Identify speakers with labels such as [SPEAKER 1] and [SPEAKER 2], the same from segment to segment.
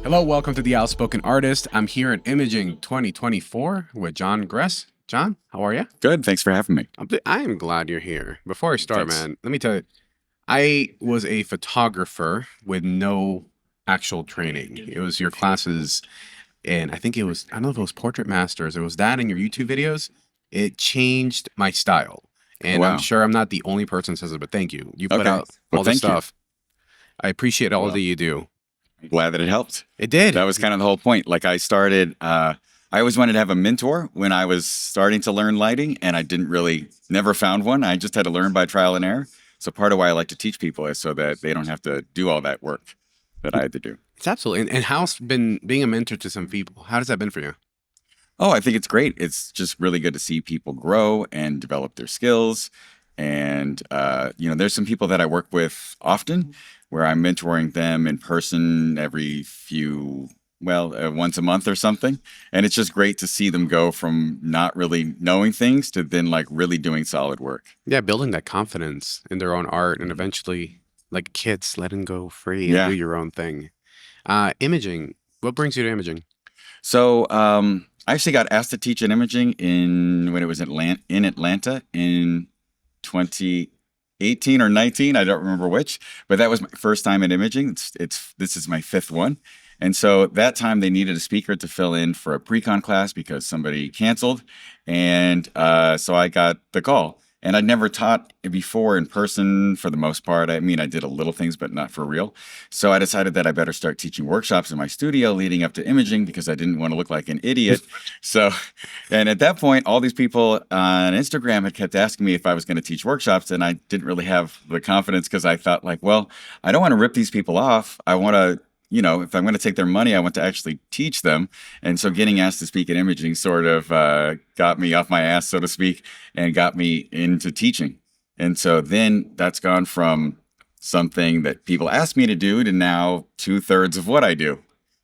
[SPEAKER 1] Hello, welcome to the Outspoken Artist. I'm here at Imaging 2024 with John Gress. John, how are you?
[SPEAKER 2] Good. Thanks for having me.
[SPEAKER 1] I am glad you're here. Before I start,
[SPEAKER 2] Thanks.
[SPEAKER 1] man, let me tell you, I was a photographer with no actual training. It was your classes, and I think it was, I don't know if it was Portrait Masters. It was that in your YouTube videos. It changed my style. And I'm
[SPEAKER 2] Wow.
[SPEAKER 1] sure I'm not the only person that says it, but thank you. You put
[SPEAKER 2] Okay.
[SPEAKER 1] out
[SPEAKER 2] Well,
[SPEAKER 1] all this
[SPEAKER 2] thank you.
[SPEAKER 1] stuff. I appreciate all
[SPEAKER 2] Well,
[SPEAKER 1] that you do.
[SPEAKER 2] I'm glad that it helped.
[SPEAKER 1] It did.
[SPEAKER 2] That was kind of the whole point. Like I started, I always wanted to have a mentor when I was starting to learn lighting, and I never found one. I just had to learn by trial and error. So part of why I like to teach people is so that they don't have to do all that work that I had to do.
[SPEAKER 1] It's absolutely. And how's been being a mentor to some people? How has that been for you?
[SPEAKER 2] Oh, I think it's great. It's just really good to see people grow and develop their skills. And, there's some people that I work with often where I'm mentoring them in person once a month or something. And it's just great to see them go from not really knowing things to then like really doing solid work.
[SPEAKER 1] Yeah, building that confidence in their own art and eventually, like kids, letting go free and
[SPEAKER 2] Yeah.
[SPEAKER 1] do your own thing. Imaging. What brings you to imaging?
[SPEAKER 2] So I actually got asked to teach in imaging when it was in Atlanta in 2018 or 19. I don't remember which, but that was my first time at imaging. This is my fifth one. And so that time they needed a speaker to fill in for a pre-con class because somebody canceled. And so I got the call. And I'd never taught before in person for the most part. I mean, I did a little things, but not for real. So I decided that I better start teaching workshops in my studio leading up to imaging because I didn't want to look like an idiot. And at that point, all these people on Instagram had kept asking me if I was going to teach workshops. And I didn't really have the confidence because I thought like, well, I don't want to rip these people off. I want to, if I'm going to take their money, I want to actually teach them. And so getting asked to speak in imaging sort of got me off my ass, so to speak, and got me into teaching. And so then that's gone from something that people ask me to do to now 2/3 of what I do.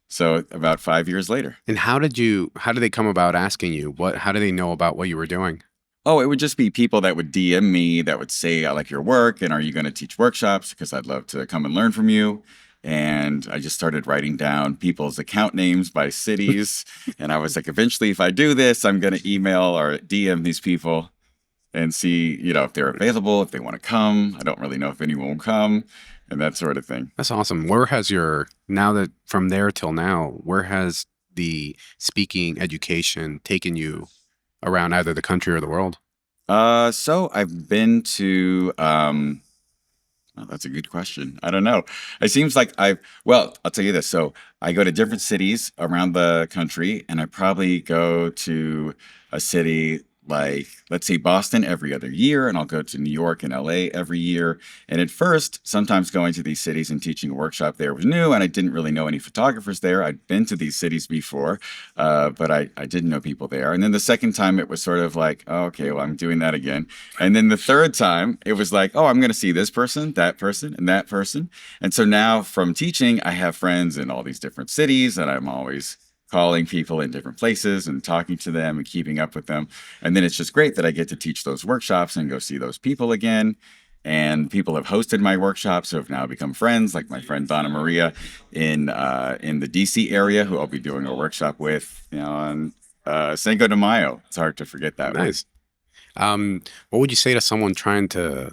[SPEAKER 2] So about 5 years later.
[SPEAKER 1] And how did they come about asking you? How do they know about what you were doing?
[SPEAKER 2] Oh, it would just be people that would DM me that would say, I like your work. And are you going to teach workshops? Because I'd love to come and learn from you. And I just started writing down people's account names by cities. And I was like, eventually, if I do this, I'm going to email or DM these people and see, if they're available, if they want to come. I don't really know if anyone will come and that sort of thing.
[SPEAKER 1] That's awesome. Now that from there till now, where has the speaking education taken you around either the country or the world?
[SPEAKER 2] So I've been to, oh, that's a good question. I don't know. It seems like I'll tell you this. So I go to different cities around the country, and I probably go to a city like, let's say Boston every other year, and I'll go to New York and LA every year. And at first, sometimes going to these cities and teaching a workshop there was new, and I didn't really know any photographers there. I'd been to these cities before, but I didn't know people there. And then the second time, it was sort of like, oh, okay, well, I'm doing that again. And then the third time, it was like, oh, I'm going to see this person, that person, and that person. And so now from teaching, I have friends in all these different cities, and I'm always calling people in different places and talking to them and keeping up with them. And then it's just great that I get to teach those workshops and go see those people again. And people have hosted my workshops who have now become friends, like my friend Donna Maria in the DC area, who I'll be doing a workshop with on Cinco de Mayo. It's hard to forget that.
[SPEAKER 1] Nice. What would you say to someone trying to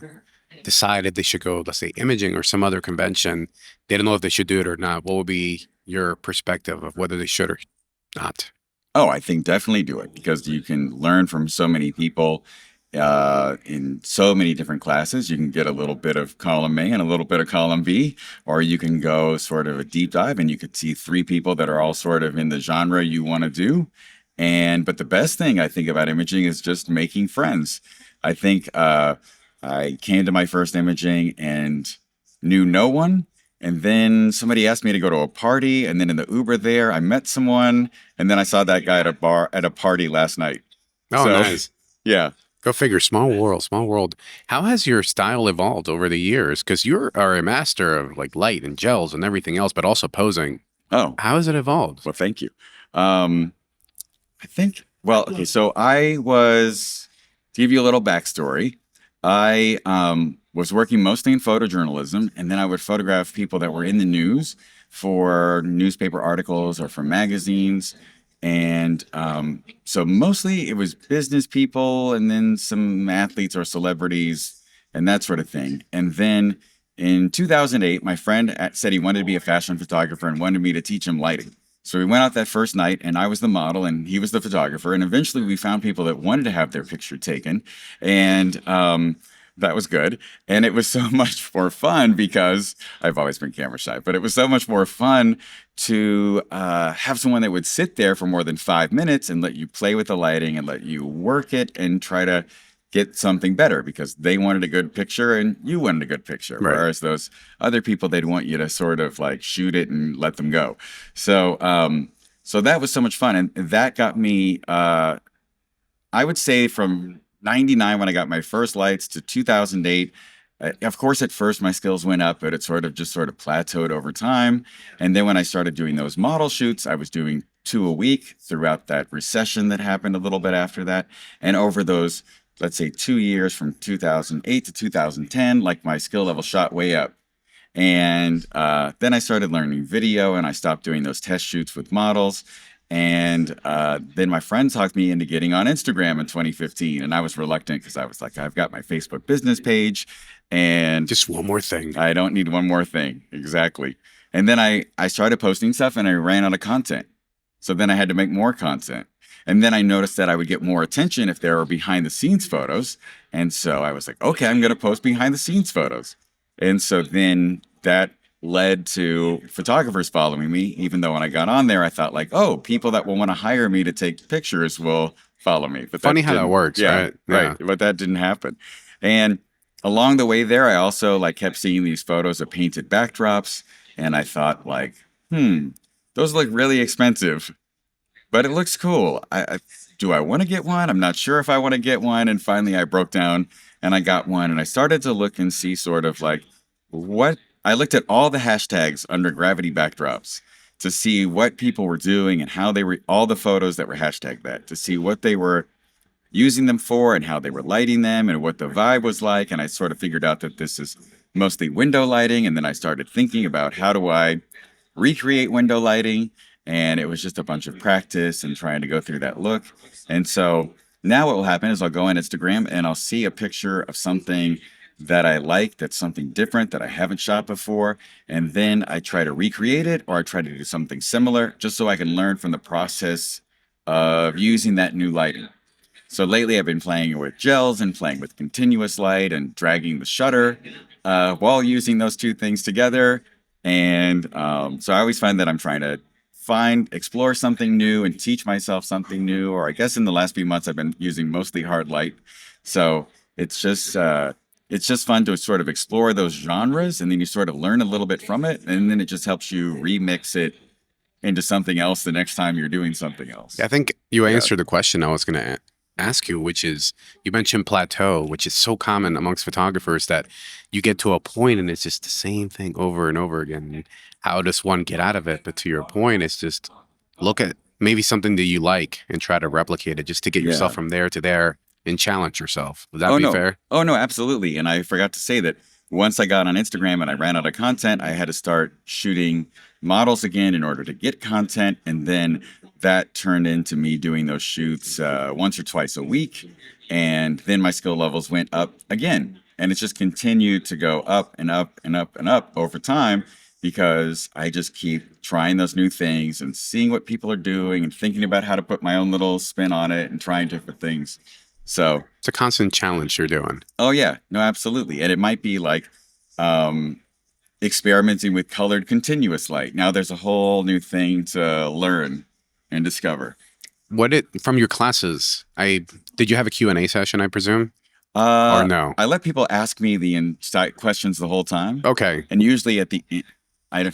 [SPEAKER 1] decide if they should go, let's say, imaging or some other convention? They don't know if they should do it or not. What would be your perspective of whether they should or not?
[SPEAKER 2] Oh, I think definitely do it because you can learn from so many people in so many different classes. You can get a little bit of column A and a little bit of column B, or you can go sort of a deep dive and you could see 3 people that are all sort of in the genre you want to do. But the best thing I think about imaging is just making friends. I think I came to my first imaging and knew no one. And then somebody asked me to go to a party, and then in the Uber there, I met someone, and then I saw that guy at a party last night.
[SPEAKER 1] Oh, nice.
[SPEAKER 2] Yeah.
[SPEAKER 1] Go figure. Small world, small world. How has your style evolved over the years? Because you are a master of like light and gels and everything else, but also posing.
[SPEAKER 2] Oh.
[SPEAKER 1] How has it evolved?
[SPEAKER 2] Well, thank you. I think, okay, so to give you a little backstory, I was working mostly in photojournalism, and then I would photograph people that were in the news for newspaper articles or for magazines. And so mostly it was business people and then some athletes or celebrities and that sort of thing. And then in 2008, my friend said he wanted to be a fashion photographer and wanted me to teach him lighting. So we went out that first night, and I was the model and he was the photographer. And eventually we found people that wanted to have their picture taken. And that was good. And it was so much more fun because I've always been camera shy, but it was so much more fun to have someone that would sit there for more than 5 minutes and let you play with the lighting and let you work it and try to get something better because they wanted a good picture and you wanted a good picture.
[SPEAKER 1] Right.
[SPEAKER 2] Whereas those other people, they'd want you to sort of like shoot it and let them go. So that was so much fun. And that got me, I would say from 99 when I got my first lights to 2008. Of course, at first my skills went up, but it sort of plateaued over time. And then when I started doing those model shoots, I was doing 2 a week throughout that recession that happened a little bit after that. And over those, let's say 2 years from 2008 to 2010, like my skill level shot way up. And then I started learning video and I stopped doing those test shoots with models. And then my friend talked me into getting on Instagram in 2015. And I was reluctant because I was like, I've got my Facebook business page and
[SPEAKER 1] Just one more thing.
[SPEAKER 2] I don't need one more thing. Exactly. And then I started posting stuff and I ran out of content. So then I had to make more content. And then I noticed that I would get more attention if there were behind the scenes photos. And so I was like, okay, I'm going to post behind the scenes photos. And so then that led to photographers following me, even though when I got on there, I thought like, oh, people that will want to hire me to take pictures will follow me. But
[SPEAKER 1] Funny how that works,
[SPEAKER 2] yeah,
[SPEAKER 1] right?
[SPEAKER 2] right. But that didn't happen. And along the way there, I also like kept seeing these photos of painted backdrops. And I thought like, those look really expensive, but it looks cool. Do I want to get one? I'm not sure if I want to get one. And finally I broke down and I got one and I started to look and see sort of like what I looked at all the hashtags under gravity backdrops to see what people were doing and how they were, all the photos that were hashtagged that, to see what they were using them for and how they were lighting them and what the vibe was like. And I sort of figured out that this is mostly window lighting. And then I started thinking about how do I recreate window lighting? And it was just a bunch of practice and trying to go through that look. And so now what will happen is I'll go on Instagram and I'll see a picture of something that I like, that's something different that I haven't shot before. And then I try to recreate it or I try to do something similar just so I can learn from the process of using that new lighting. So lately I've been playing with gels and playing with continuous light and dragging the shutter while using those two things together. And so I always find that I'm trying to explore something new and teach myself something new. Or I guess in the last few months, I've been using mostly hard light. So it's just fun to sort of explore those genres and then you sort of learn a little bit from it. And then it just helps you remix it into something else the next time you're doing something else.
[SPEAKER 1] I think you answered the question I was going to ask you, which is you mentioned plateau, which is so common amongst photographers that you get to a point and it's just the same thing over and over again. How does one get out of it? But to your point, it's just look at maybe something that you like and try to replicate it just to get yourself from there to there and challenge yourself. Would that be fair?
[SPEAKER 2] Oh, no, absolutely. And I forgot to say that once I got on Instagram and I ran out of content, I had to start shooting models again in order to get content. And then that turned into me doing those shoots once or twice a week. And then my skill levels went up again. And it's just continued to go up and up and up and up over time because I just keep trying those new things and seeing what people are doing and thinking about how to put my own little spin on it and trying different things. So
[SPEAKER 1] it's a constant challenge you're doing.
[SPEAKER 2] Oh, yeah. No, absolutely. And it might be like experimenting with colored continuous light. Now there's a whole new thing to learn and discover.
[SPEAKER 1] From your classes, did you have a Q&A session, I presume? Or no?
[SPEAKER 2] I let people ask me the questions the whole time.
[SPEAKER 1] Okay.
[SPEAKER 2] And usually at the end,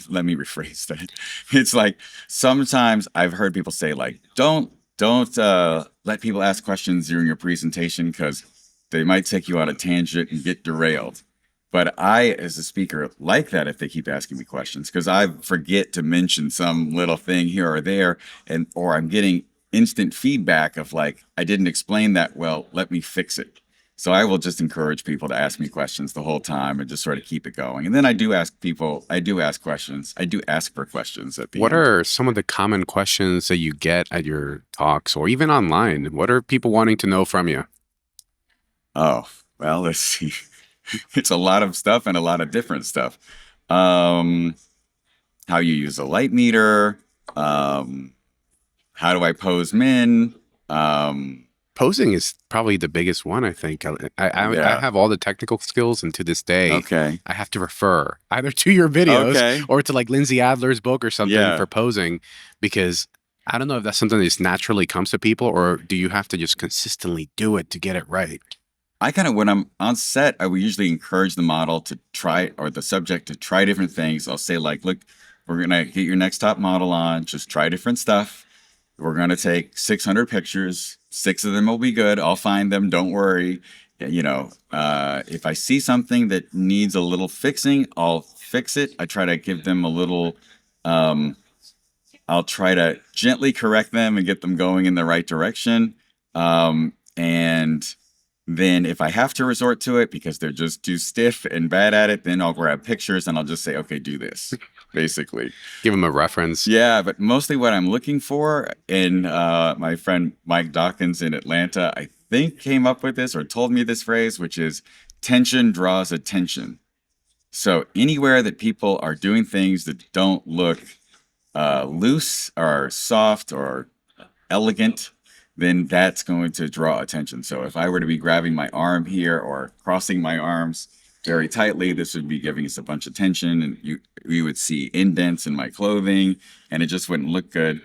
[SPEAKER 2] let me rephrase that. It's like sometimes I've heard people say like, don't let people ask questions during your presentation because they might take you on a tangent and get derailed. But I, as a speaker, like that if they keep asking me questions because I forget to mention some little thing here or there, or I'm getting instant feedback of like, I didn't explain that well, let me fix it. So I will just encourage people to ask me questions the whole time and just sort of keep it going. And then I do ask questions. I do ask for questions at the
[SPEAKER 1] What
[SPEAKER 2] end.
[SPEAKER 1] are some of the common questions that you get at your talks or even online? What are people wanting to know from you?
[SPEAKER 2] Oh, well, let's see. It's a lot of stuff and a lot of different stuff. Um, how you use a light meter, um, how do I pose men? Um,
[SPEAKER 1] Posing is probably the biggest one, I think. I
[SPEAKER 2] yeah.
[SPEAKER 1] have all the technical skills, and to this day,
[SPEAKER 2] Okay.
[SPEAKER 1] I have to refer either to your videos
[SPEAKER 2] Okay.
[SPEAKER 1] or to like Lindsay Adler's book or something
[SPEAKER 2] Yeah.
[SPEAKER 1] for posing, because I don't know if that's something that just naturally comes to people, or do you have to just consistently do it to get it right?
[SPEAKER 2] I kind of, when I'm on set, I would usually encourage the model to try, or the subject to try different things. I'll say, like, look, we're going to get your next top model on, just try different stuff. We're going to take 600 pictures. 6 of them will be good. I'll find them. Don't worry. If I see something that needs a little fixing, I'll fix it. I try to give them a little, um, I'll try to gently correct them and get them going in the right direction. And then if I have to resort to it because they're just too stiff and bad at it, then I'll grab pictures and I'll just say, okay, do this, basically.
[SPEAKER 1] Give them a reference.
[SPEAKER 2] Yeah, but mostly what I'm looking for, and my friend Mike Dawkins in Atlanta, I think came up with this or told me this phrase, which is tension draws attention. So anywhere that people are doing things that don't look loose or soft or elegant, then that's going to draw attention. So if I were to be grabbing my arm here or crossing my arms very tightly, this would be giving us a bunch of tension, and you would see indents in my clothing, and it just wouldn't look good.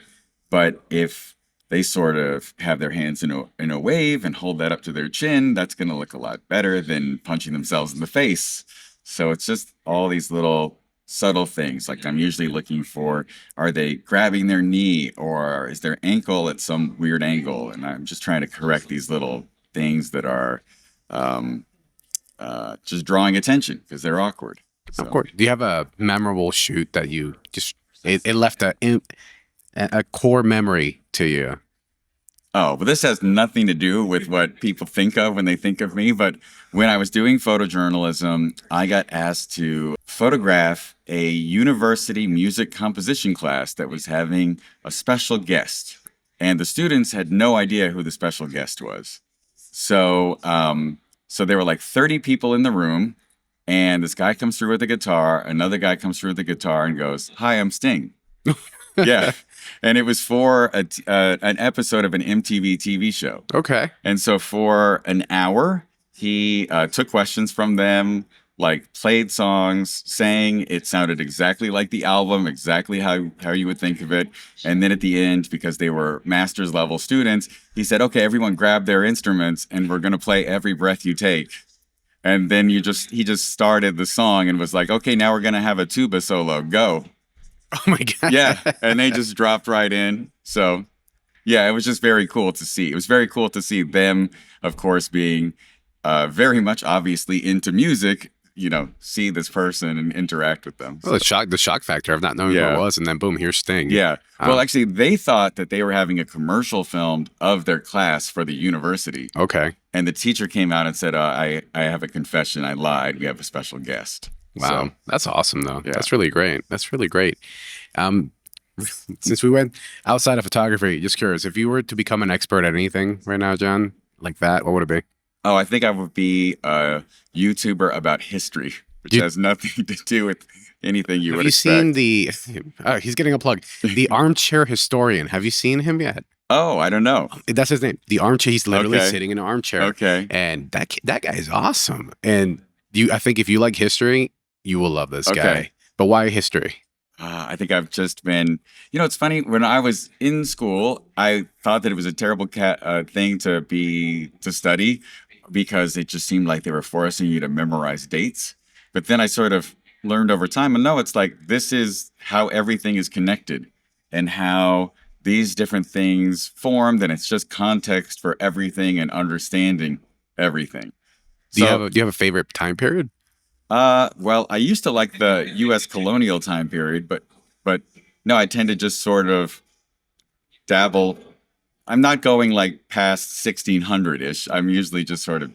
[SPEAKER 2] But if they sort of have their hands in a wave and hold that up to their chin, that's going to look a lot better than punching themselves in the face. So it's just all these little subtle things. Like I'm usually looking for, are they grabbing their knee or is their ankle at some weird angle? And I'm just trying to correct these little things that are um, just drawing attention because they're awkward.
[SPEAKER 1] Of
[SPEAKER 2] So,
[SPEAKER 1] course. Do you have a memorable shoot that you just it left a core memory to you?
[SPEAKER 2] oh, but this has nothing to do with what people think of when they think of me. But when I was doing photojournalism, I got asked to photograph a university music composition class that was having a special guest. And the students had no idea who the special guest was. So there were like 30 people in the room. And this guy comes through with a guitar. Another guy comes through with a guitar and goes, "Hi, I'm Sting." Yeah. And it was for an episode of an MTV TV show.
[SPEAKER 1] Okay.
[SPEAKER 2] And so for an hour, he took questions from them, like played songs, sang. It sounded exactly like the album, exactly how you would think of it. And then at the end, because they were master's level students, he said, okay, everyone grab their instruments and we're going to play Every Breath You Take. And then he just started the song and was like, okay, now we're going to have a tuba solo. Go.
[SPEAKER 1] Oh my God.
[SPEAKER 2] Yeah, and they just dropped right in. So, yeah, it was just very cool to see. It was very cool to see them, of course, being very much obviously into music. See this person and interact with them.
[SPEAKER 1] Well, the shock factor of not knowing who
[SPEAKER 2] Yeah.
[SPEAKER 1] it was, and then boom, here's Sting.
[SPEAKER 2] Yeah. Well, actually, they thought that they were having a commercial filmed of their class for the university.
[SPEAKER 1] Okay.
[SPEAKER 2] And the teacher came out and said, I have a confession. I lied. We have a special guest.
[SPEAKER 1] Wow.
[SPEAKER 2] So,
[SPEAKER 1] That's awesome, though.
[SPEAKER 2] Yeah.
[SPEAKER 1] That's really great. That's really great. Since we went outside of photography, just curious, if you were to become an expert at anything right now, John, like that, what would it be?
[SPEAKER 2] oh, I think I would be a YouTuber about history, which
[SPEAKER 1] You-
[SPEAKER 2] has nothing to do with anything you
[SPEAKER 1] Have
[SPEAKER 2] would
[SPEAKER 1] you
[SPEAKER 2] expect.
[SPEAKER 1] seen the? He's getting a plug. The Armchair Historian. Have you seen him yet?
[SPEAKER 2] Oh, I don't know.
[SPEAKER 1] That's his name. The Armchair. He's literally
[SPEAKER 2] Okay.
[SPEAKER 1] sitting in an armchair.
[SPEAKER 2] Okay.
[SPEAKER 1] And that guy is awesome. And I think if you like history, you will love this
[SPEAKER 2] Okay.
[SPEAKER 1] guy. But why history?
[SPEAKER 2] I think I've just been, it's funny. When I was in school, I thought that it was a terrible thing to study because it just seemed like they were forcing you to memorize dates. But then I sort of learned over time, and no, it's like this is how everything is connected and how these different things formed, and it's just context for everything and understanding everything.
[SPEAKER 1] Do you have a favorite time period?
[SPEAKER 2] Well, I used to like the U.S. colonial time period, but no, I tend to just sort of dabble. I'm not going like past 1600-ish. I'm usually just sort of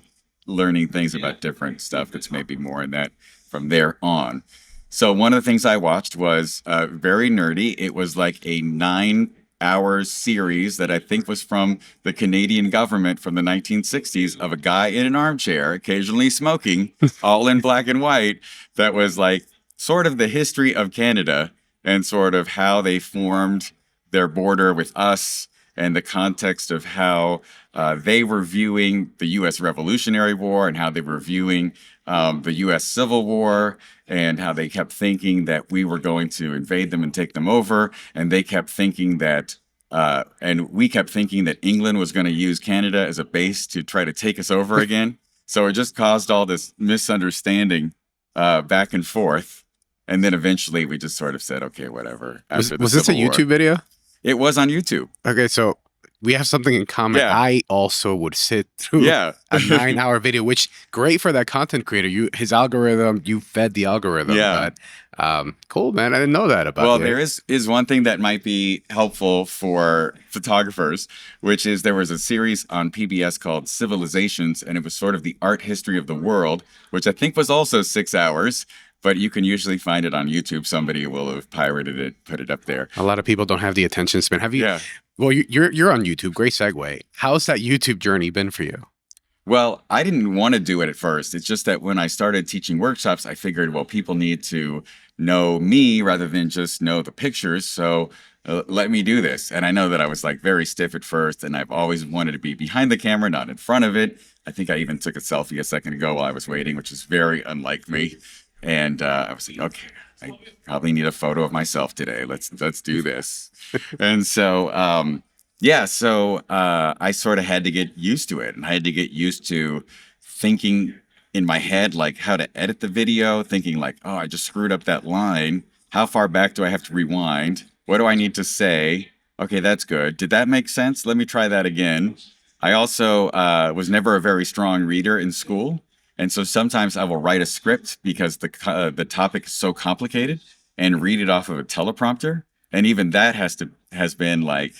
[SPEAKER 2] learning things about different stuff that's maybe more in that from there on. So one of the things I watched was very nerdy. It was like a 9 hour series that I think was from the Canadian government from the 1960s of a guy in an armchair, occasionally smoking, all in black and white. That was like sort of the history of Canada and sort of how they formed their border with us and the context of how they were viewing the U.S. Revolutionary War and how they were viewing the U.S. Civil War and how they kept thinking that we were going to invade them and take them over. And they kept thinking that, and we kept thinking that England was going to use Canada as a base to try to take us over again. So it just caused all this misunderstanding back and forth. And then eventually we just sort of said, okay, whatever.
[SPEAKER 1] Was this a YouTube video?
[SPEAKER 2] It was on YouTube.
[SPEAKER 1] Okay, so we have something in common.
[SPEAKER 2] Yeah.
[SPEAKER 1] I also would sit through a 9-hour video, which great for that content creator. His algorithm, you fed the algorithm.
[SPEAKER 2] Yeah.
[SPEAKER 1] But cool, man. I didn't know that about you.
[SPEAKER 2] Well, there is one thing that might be helpful for photographers, which is there was a series on PBS called Civilizations, and it was sort of the art history of the world, which I think was also 6 hours. But you can usually find it on YouTube. Somebody will have pirated it, put it up there.
[SPEAKER 1] A lot of people don't have the attention span. Have you?
[SPEAKER 2] Yeah.
[SPEAKER 1] Well, you're on YouTube. Great segue. How's that YouTube journey been for you?
[SPEAKER 2] Well, I didn't want to do it at first. It's just that when I started teaching workshops, I figured, well, people need to know me rather than just know the pictures. So let me do this. And I know that I was like very stiff at first, and I've always wanted to be behind the camera, not in front of it. I think I even took a selfie a second ago while I was waiting, which is very unlike me. And I was like, okay, I probably need a photo of myself today. Let's do this. And so, I sort of had to get used to it. And I had to get used to thinking in my head, like how to edit the video, thinking like, oh, I just screwed up that line. How far back do I have to rewind? What do I need to say? Okay, that's good. Did that make sense? Let me try that again. I also was never a very strong reader in school. And so sometimes I will write a script because the topic is so complicated and read it off of a teleprompter. And even that has been like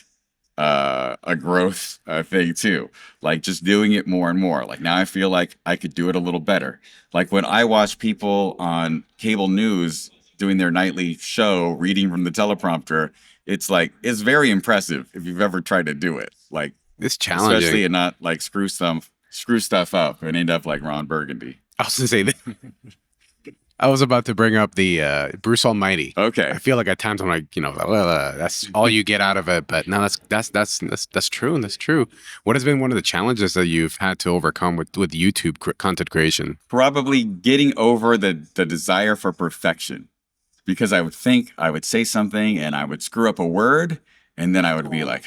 [SPEAKER 2] a growth thing too. Like just doing it more and more. Like now I feel like I could do it a little better. Like when I watch people on cable news doing their nightly show, reading from the teleprompter, it's very impressive if you've ever tried to do it. Like
[SPEAKER 1] it's challenging.
[SPEAKER 2] Especially and not like screw stuff up and end up like Ron Burgundy.
[SPEAKER 1] I was gonna say that. I was about to bring up the Bruce Almighty.
[SPEAKER 2] Okay.
[SPEAKER 1] I feel like at times I'm like, that's all you get out of it. But no, that's true, and that's true. What has been one of the challenges that you've had to overcome with YouTube content creation?
[SPEAKER 2] Probably getting over the desire for perfection, because I would think I would say something and I would screw up a word, and then I would be like,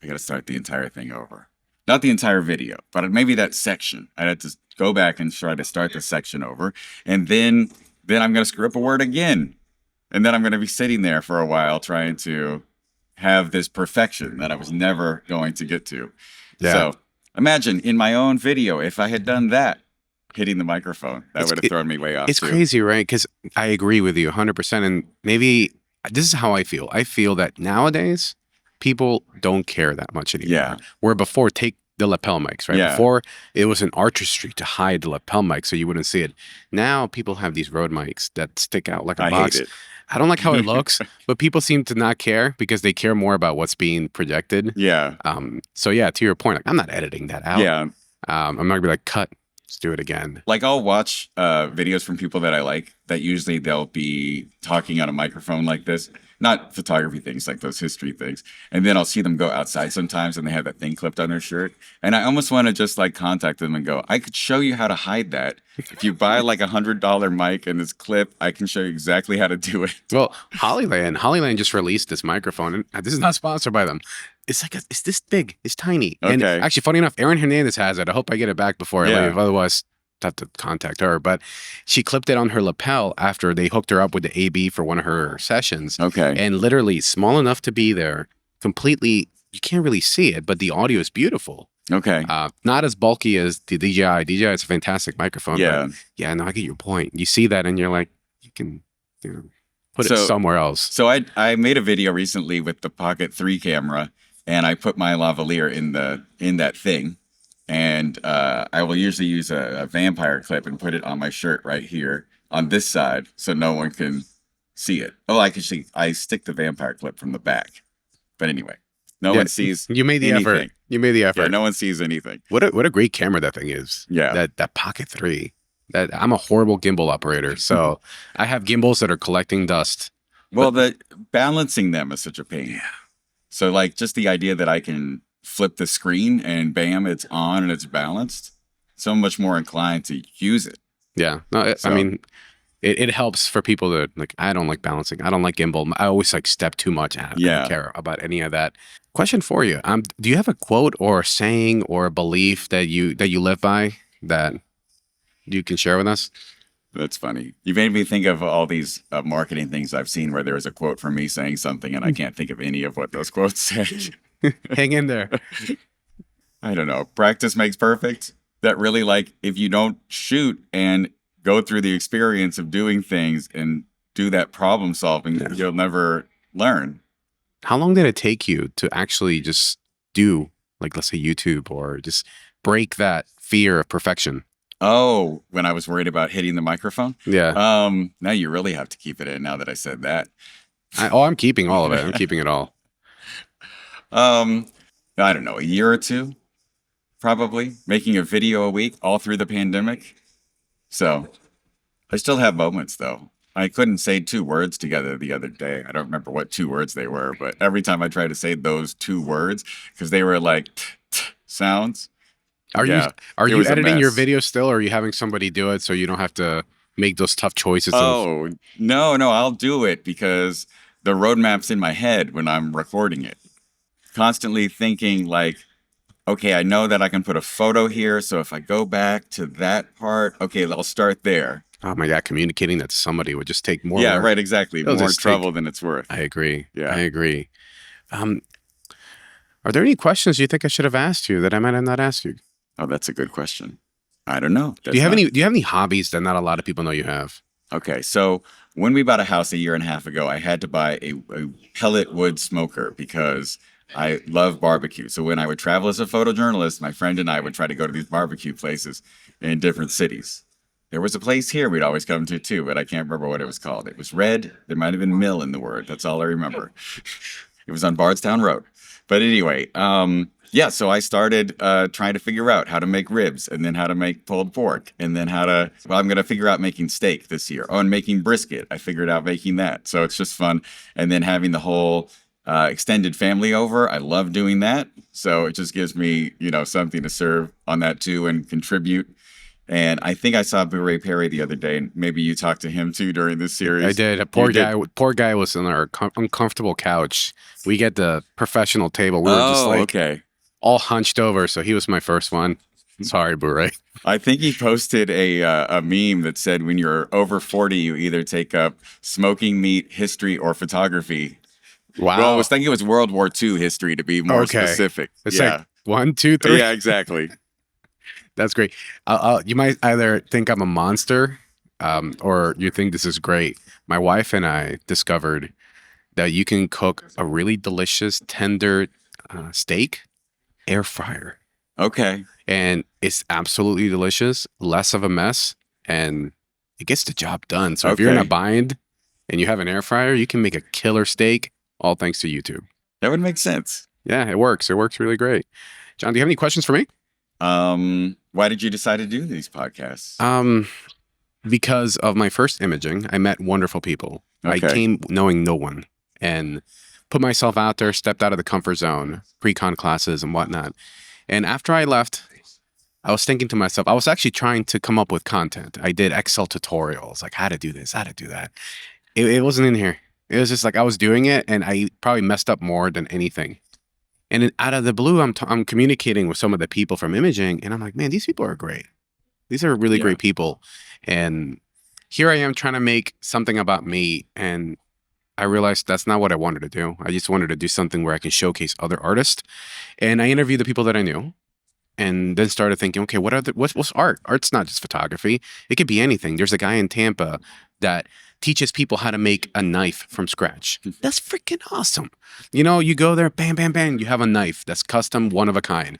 [SPEAKER 2] I got to start the entire thing over. Not the entire video, but maybe that section. I'd have to go back and try to start the section over. And then I'm going to screw up a word again. And then I'm going to be sitting there for a while trying to have this perfection that I was never going to get to. Yeah. So imagine in my own video, if I had done that, hitting the microphone, that would have thrown me way off.
[SPEAKER 1] It's crazy, right? Because I agree with you 100%. And maybe this is how I feel. I feel that nowadays, people don't care that much anymore.
[SPEAKER 2] Yeah.
[SPEAKER 1] Where before, take the lapel mics, right?
[SPEAKER 2] Yeah.
[SPEAKER 1] Before, it was an artistry to hide the lapel mic so you wouldn't see it. Now, people have these Rode mics that stick out like a box.
[SPEAKER 2] Hate it.
[SPEAKER 1] I don't like how it looks, but people seem to not care because they care more about what's being projected.
[SPEAKER 2] Yeah.
[SPEAKER 1] So yeah, to your point, like I'm not editing that out.
[SPEAKER 2] Yeah.
[SPEAKER 1] I'm not gonna be like, cut, let's do it again.
[SPEAKER 2] Like I'll watch videos from people that I like that usually they'll be talking on a microphone like this. Not photography things, like those history things. And then I'll see them go outside sometimes and they have that thing clipped on their shirt. And I almost want to just like contact them and go, I could show you how to hide that. If you buy like $100 mic and it's clipped, I can show you exactly how to do it.
[SPEAKER 1] Well, Hollyland just released this microphone. And this is not sponsored by them. It's like, it's this big. It's tiny.
[SPEAKER 2] Okay.
[SPEAKER 1] And actually, funny enough, Erin Hernandez has it. I hope I get it back before I leave. Otherwise, have to contact her. But she clipped it on her lapel after they hooked her up with the AB for one of her sessions.
[SPEAKER 2] Okay.
[SPEAKER 1] And literally small enough to be there, completely, you can't really see it, but the audio is beautiful.
[SPEAKER 2] Okay.
[SPEAKER 1] Not as bulky as the DJI. DJI is a fantastic microphone.
[SPEAKER 2] Yeah.
[SPEAKER 1] But yeah, no, I get your point. You see that and you're like, you can put it somewhere else.
[SPEAKER 2] So I made a video recently with the Pocket 3 camera, and I put my lavalier in that thing. and I will usually use a vampire clip and put it on my shirt right here on this side, so no one can see it. Oh, I stick the vampire clip from the back, but anyway, no
[SPEAKER 1] Yeah,
[SPEAKER 2] one sees
[SPEAKER 1] you made the effort.
[SPEAKER 2] anything.
[SPEAKER 1] You made the
[SPEAKER 2] Yeah,
[SPEAKER 1] effort.
[SPEAKER 2] no one sees anything.
[SPEAKER 1] What a great camera that thing is.
[SPEAKER 2] Yeah.
[SPEAKER 1] That Pocket 3. That I'm a horrible gimbal operator, so I have gimbals that are collecting dust.
[SPEAKER 2] Well, the balancing them is such a pain.
[SPEAKER 1] Yeah.
[SPEAKER 2] So like just the idea that I can flip the screen and bam, it's on and it's balanced. So much more inclined to use it.
[SPEAKER 1] Yeah. No,
[SPEAKER 2] So-
[SPEAKER 1] I mean, it helps for people that like, I don't like balancing. I don't like gimbal. I always like step too much. I
[SPEAKER 2] Yeah.
[SPEAKER 1] don't care about any of that. Question for you. Do you have a quote or a saying or a belief that you live by that you can share with us?
[SPEAKER 2] That's funny. You made me think of all these marketing things I've seen where there was a quote from me saying something and I can't think of any of what those quotes said.
[SPEAKER 1] Hang in there.
[SPEAKER 2] I don't know. Practice makes perfect. That really like if you don't shoot and go through the experience of doing things and do that problem solving,
[SPEAKER 1] Yeah.
[SPEAKER 2] you'll never learn.
[SPEAKER 1] How long did it take you to actually just do, like, let's say YouTube, or just break that fear of perfection?
[SPEAKER 2] Oh, when I was worried about hitting the microphone.
[SPEAKER 1] Yeah.
[SPEAKER 2] Now you really have to keep it in now that I said that.
[SPEAKER 1] I'm keeping all of it. I'm keeping it all.
[SPEAKER 2] I don't know, a year or two, probably making a video a week all through the pandemic. So I still have moments though. I couldn't say 2 words together the other day. I don't remember what 2 words they were, but every time I tried to say those 2 words, because they were like sounds.
[SPEAKER 1] Are
[SPEAKER 2] Yeah, it
[SPEAKER 1] you
[SPEAKER 2] was a
[SPEAKER 1] editing your
[SPEAKER 2] mess.
[SPEAKER 1] video still, or are you having somebody do it so you don't have to make those tough choices?
[SPEAKER 2] Oh, no, I'll do it because the roadmap's in my head when I'm recording it. Constantly thinking like, okay, I know that I can put a photo here. So if I go back to that part, okay, I'll start there.
[SPEAKER 1] Oh my God, communicating that to somebody would just take more
[SPEAKER 2] Yeah,
[SPEAKER 1] work.
[SPEAKER 2] right, exactly.
[SPEAKER 1] It'll
[SPEAKER 2] More
[SPEAKER 1] just
[SPEAKER 2] trouble than it's worth.
[SPEAKER 1] I agree.
[SPEAKER 2] Yeah.
[SPEAKER 1] I agree. Are there any questions you think I should have asked you that I might have not asked you?
[SPEAKER 2] Oh, that's a good question. I don't know.
[SPEAKER 1] Do you have any hobbies that not a lot of people know you have?
[SPEAKER 2] Okay, so when we bought a house a year and a half ago, I had to buy a pellet wood smoker because I love barbecue. So when I would travel as a photojournalist, my friend and I would try to go to these barbecue places in different cities. There was a place here we'd always come to too, but I can't remember what it was called. It was red. There might have been mill in the word. That's all I remember. It was on Bardstown Road. But anyway, yeah, so I started trying to figure out how to make ribs and then how to make pulled pork and then I'm going to figure out making steak this year. Oh, and making brisket. I figured out making that. So it's just fun. And then having the whole extended family over. I love doing that. So it just gives me, something to serve on that too and contribute. And I think I saw Boo Ray Perry the other day, and maybe you talked to him too during this series.
[SPEAKER 1] I did. Poor guy was on our uncomfortable couch. We get the professional table. We were just like
[SPEAKER 2] okay.
[SPEAKER 1] all hunched over. So he was my first one. Sorry, Boo Ray.
[SPEAKER 2] I think he posted a meme that said, when you're over 40, you either take up smoking meat, history, or photography.
[SPEAKER 1] Wow.
[SPEAKER 2] Well, I was thinking it was World War II history to be more specific.
[SPEAKER 1] It's like 1, 2, 3.
[SPEAKER 2] Yeah, exactly.
[SPEAKER 1] That's great. You might either think I'm a monster or you think this is great. My wife and I discovered that you can cook a really delicious, tender steak, air fryer.
[SPEAKER 2] Okay.
[SPEAKER 1] And it's absolutely delicious, less of a mess, and it gets the job done. So if you're in a bind and you have an air fryer, you can make a killer steak, all thanks to YouTube.
[SPEAKER 2] That would make sense.
[SPEAKER 1] Yeah, it works. It works really great. John, do you have any questions for me?
[SPEAKER 2] Why did you decide to do these podcasts?
[SPEAKER 1] Because of my first imaging, I met wonderful people.
[SPEAKER 2] Okay.
[SPEAKER 1] I came knowing no one and put myself out there, stepped out of the comfort zone, pre-con classes and whatnot. And after I left, I was thinking to myself, I was actually trying to come up with content. I did Excel tutorials, like how to do this, how to do that. It wasn't in here. It was just like I was doing it and I probably messed up more than anything. And then out of the blue, I'm communicating with some of the people from imaging and I'm like, man, these people are great. These are really great people. And here I am trying to make something about me. And I realized that's not what I wanted to do. I just wanted to do something where I can showcase other artists. And I interviewed the people that I knew and then started thinking, okay, what's art? Art's not just photography. It could be anything. There's a guy in Tampa that teaches people how to make a knife from scratch. That's freaking awesome. You go there, bam, bam, bam. You have a knife that's custom, one of a kind.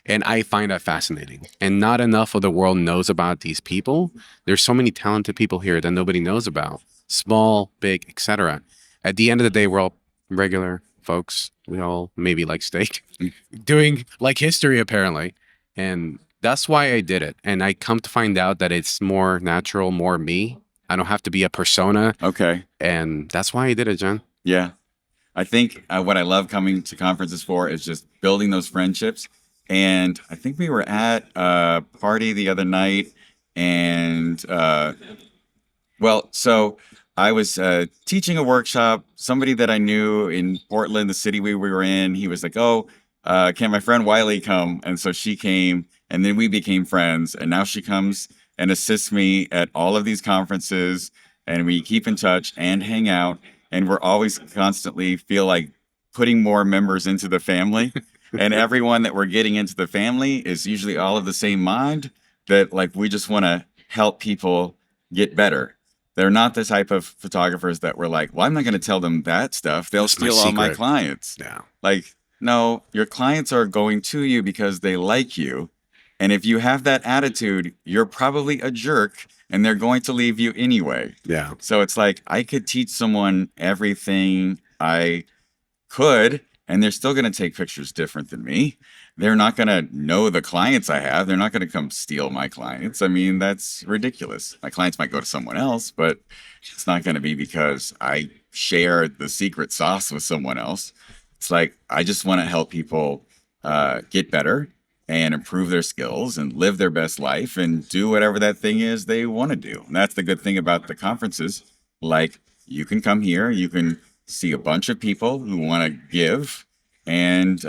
[SPEAKER 1] And I find that fascinating. And not enough of the world knows about these people. There's so many talented people here that nobody knows about. Small, big, etc. At the end of the day, we're all regular folks. We all maybe like steak, doing like history apparently. And that's why I did it. And I come to find out that it's more natural, more me. I don't have to be a persona.
[SPEAKER 2] Okay.
[SPEAKER 1] And that's why I did it, John.
[SPEAKER 2] Yeah. I think what I love coming to conferences for is just building those friendships. And I think we were at a party the other night, and so I was teaching a workshop. Somebody that I knew in Portland, the city we were in, he was like, "Oh, can my friend Wiley come?" And so she came, and then we became friends. And now she comes and assists me at all of these conferences, and we keep in touch and hang out. And we're always constantly feel like putting more members into the family. And everyone that we're getting into the family is usually all of the same mind, that like we just want to help people get better. They're not the type of photographers that we're like, well, I'm not going to tell them that stuff. They'll
[SPEAKER 1] That's my
[SPEAKER 2] steal all my
[SPEAKER 1] secret.
[SPEAKER 2] clients.
[SPEAKER 1] Yeah.
[SPEAKER 2] Like, no, your clients are going to you because they like you. And if you have that attitude, you're probably a jerk and they're going to leave you anyway.
[SPEAKER 1] Yeah.
[SPEAKER 2] So it's like I could teach someone everything I could, and they're still going to take pictures different than me. They're not going to know the clients I have. They're not going to come steal my clients. I mean, that's ridiculous. My clients might go to someone else, but it's not going to be because I share the secret sauce with someone else. It's like I just want to help people get better and improve their skills and live their best life and do whatever that thing is they want to do. And that's the good thing about the conferences. Like, you can come here, you can see a bunch of people who want to give, and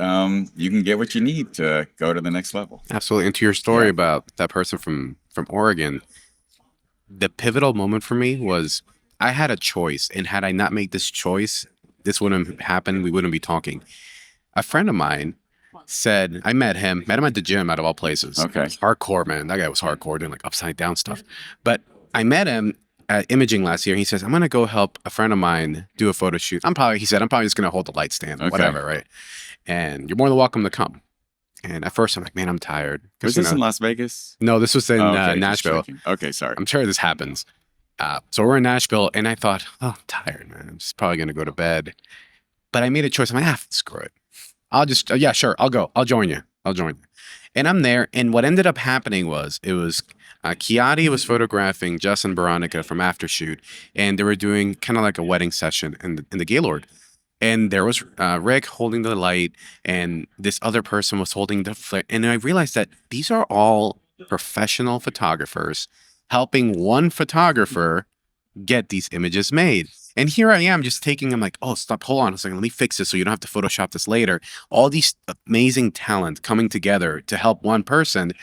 [SPEAKER 2] you can get what you need to go to the next level.
[SPEAKER 1] Absolutely. And to your story
[SPEAKER 2] Yeah.
[SPEAKER 1] about that person from Oregon, the pivotal moment for me was I had a choice. And had I not made this choice, this wouldn't have happened. We wouldn't be talking. A friend of mine said, I met him at the gym out of all places.
[SPEAKER 2] Okay.
[SPEAKER 1] Hardcore, man. That guy was hardcore doing like upside down stuff. But I met him at Imaging last year. He says, I'm going to go help a friend of mine do a photo shoot. He said, I'm probably just going to hold the light stand or
[SPEAKER 2] Okay.
[SPEAKER 1] whatever, right? And you're more than welcome to come. And at first I'm like, man, I'm tired. 'Cause,
[SPEAKER 2] Was this in Las Vegas?
[SPEAKER 1] No, this was in
[SPEAKER 2] Oh, okay, just
[SPEAKER 1] Nashville.
[SPEAKER 2] checking. Okay, sorry.
[SPEAKER 1] I'm sure this happens. So we're in Nashville, and I thought, oh, I'm tired, man. I'm just probably going to go to bed. But I made a choice. I'm like, screw it. I'll just, yeah, sure, I'll go. I'll join you. And I'm there. And what ended up happening was, Kiati was photographing Jess and Veronica from Aftershoot, and they were doing kind of like a wedding session in the Gaylord. And there was Rick holding the light, and this other person was holding the flare. And I realized that these are all professional photographers helping one photographer get these images made. And here I am just taking, I'm like, oh, stop, hold on a second, let me fix this so you don't have to Photoshop this later. All these amazing talent coming together to help one person.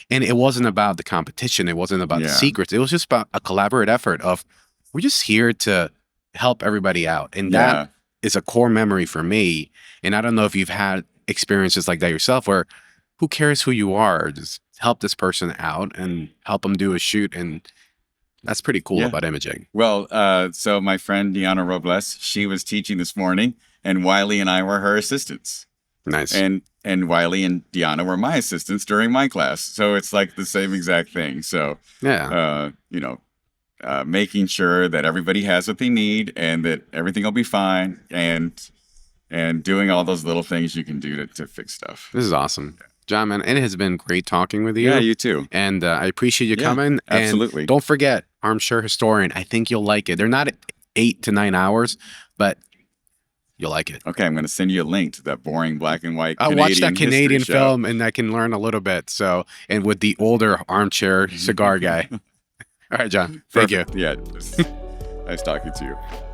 [SPEAKER 1] And it wasn't about the competition. It wasn't about the secrets. It was just about a collaborative effort of, we're just here to help everybody out. And that is a core memory for me. And I don't know if you've had experiences like that yourself, where who cares who you are, just help this person out and help them do a shoot. And that's pretty cool about imaging.
[SPEAKER 2] Well, so my friend Diana Robles, she was teaching this morning, and Wiley and I were her assistants.
[SPEAKER 1] Nice.
[SPEAKER 2] And Wiley and Diana were my assistants during my class. So it's like the same exact thing. So,
[SPEAKER 1] yeah,
[SPEAKER 2] making sure that everybody has what they need and that everything will be fine, and doing all those little things you can do to fix stuff.
[SPEAKER 1] This is awesome. John, man, it has been great talking with you.
[SPEAKER 2] Yeah, you too.
[SPEAKER 1] And I appreciate you coming.
[SPEAKER 2] Absolutely.
[SPEAKER 1] And don't forget, Armchair Historian. I think you'll like it. They're not 8 to 9 hours, but you'll like it.
[SPEAKER 2] Okay, I'm going to send you a link to that boring black and white
[SPEAKER 1] I'll
[SPEAKER 2] Canadian
[SPEAKER 1] watch that Canadian
[SPEAKER 2] history
[SPEAKER 1] film, and I can learn a little bit. So, and with the older armchair cigar guy. All right, John. Thank you.
[SPEAKER 2] Yeah. Nice talking to you.